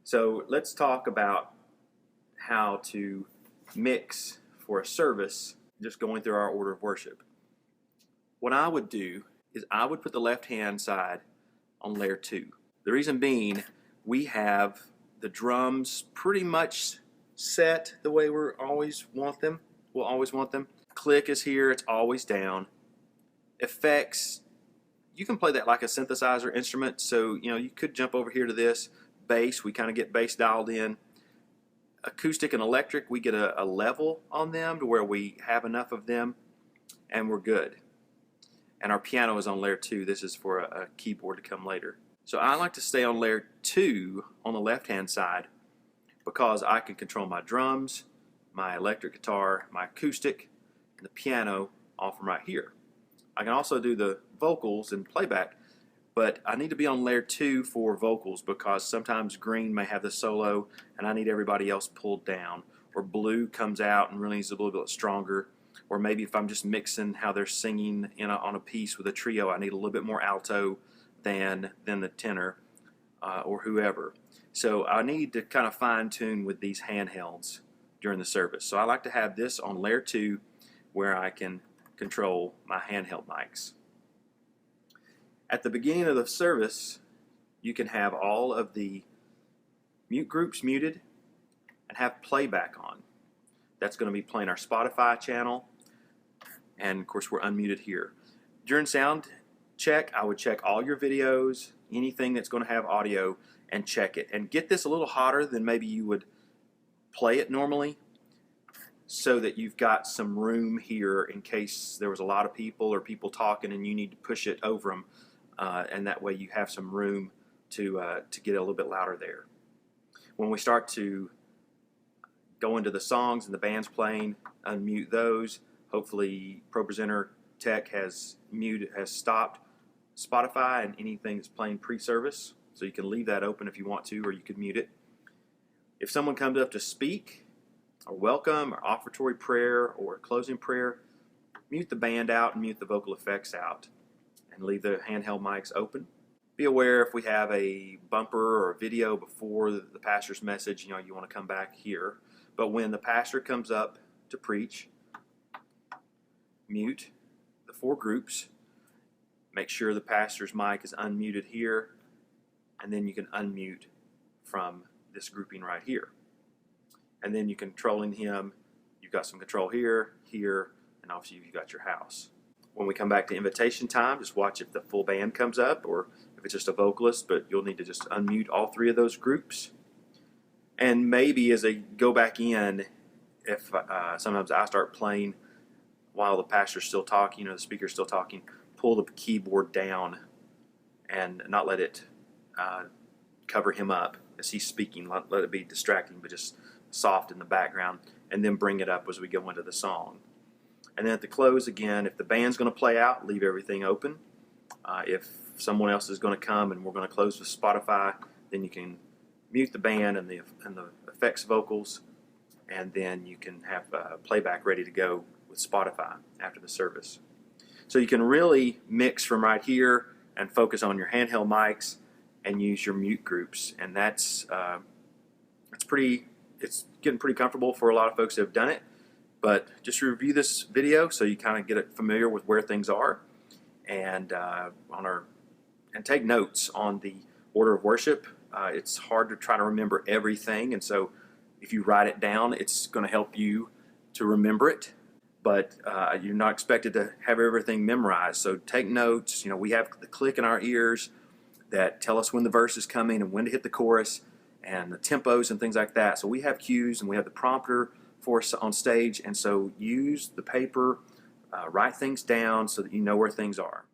So let's talk about how to mix for a service, just going through our order of worship. What I would do is I would put the left-hand side on layer 2. The reason being, we have the drums pretty much set the way we'll always want them. Click is here, it's always down. Effects, you can play that like a synthesizer instrument, so you could jump over here to this. Bass, we kind of get bass dialed in. Acoustic and electric, we get a level on them to where we have enough of them and we're good. And our piano is on layer 2. This is for a keyboard to come later. So I like to stay on layer 2 on the left hand side because I can control my drums, my electric guitar, my acoustic, and the piano all from right here. I can also do the vocals and playback, but I need to be on layer 2 for vocals because sometimes green may have the solo and I need everybody else pulled down, or blue comes out and really needs a little bit stronger, or maybe if I'm just mixing how they're singing on a piece with a trio, I need a little bit more alto than the tenor or whoever. So I need to kind of fine tune with these handhelds during the service. So I like to have this on layer 2 where I can control my handheld mics. At the beginning of the service, you can have all of the mute groups muted and have playback on. That's going to be playing our Spotify channel, and of course we're unmuted here. During sound check, I would check all your videos, anything that's going to have audio, and check it. And get this a little hotter than maybe you would play it normally, so that you've got some room here in case there was a lot of people or people talking and you need to push it over them. And that way you have some room to get a little bit louder there. When we start to go into the songs and the band's playing, unmute those. Hopefully ProPresenter Tech has stopped Spotify and anything that's playing pre-service, so you can leave that open if you want to, or you could mute it. If someone comes up to speak or welcome or offertory prayer or closing prayer, mute the band out and mute the vocal effects out, and leave the handheld mics open. Be aware if we have a bumper or a video before the pastor's message, you want to come back here. But when the pastor comes up to preach, mute the 4 groups. Make sure the pastor's mic is unmuted here, and then you can unmute from this grouping right here. And then you're controlling him. You've got some control here, here, and obviously you've got your house. When we come back to invitation time, just watch if the full band comes up or if it's just a vocalist, but you'll need to just unmute all 3 of those groups. And maybe as they go back in, if sometimes I start playing while the pastor's still talking or the speaker's still talking, pull the keyboard down and not let it cover him up as he's speaking. Let it be distracting, but just soft in the background, and then bring it up as we go into the song. And then at the close, again, if the band's going to play out, leave everything open. If someone else is going to come and we're going to close with Spotify, then you can mute the band and the effects vocals, and then you can have playback ready to go with Spotify after the service. So you can really mix from right here and focus on your handheld mics and use your mute groups, and it's getting pretty comfortable for a lot of folks that have done it. But just review this video so you kind of get familiar with where things are, and take notes on the order of worship. It's hard to try to remember everything, and so if you write it down, it's going to help you to remember it. But you're not expected to have everything memorized. So take notes. We have the click in our ears that tell us when the verse is coming and when to hit the chorus and the tempos and things like that. So we have cues and we have the prompter for us on stage, and so use the paper, write things down so that you know where things are.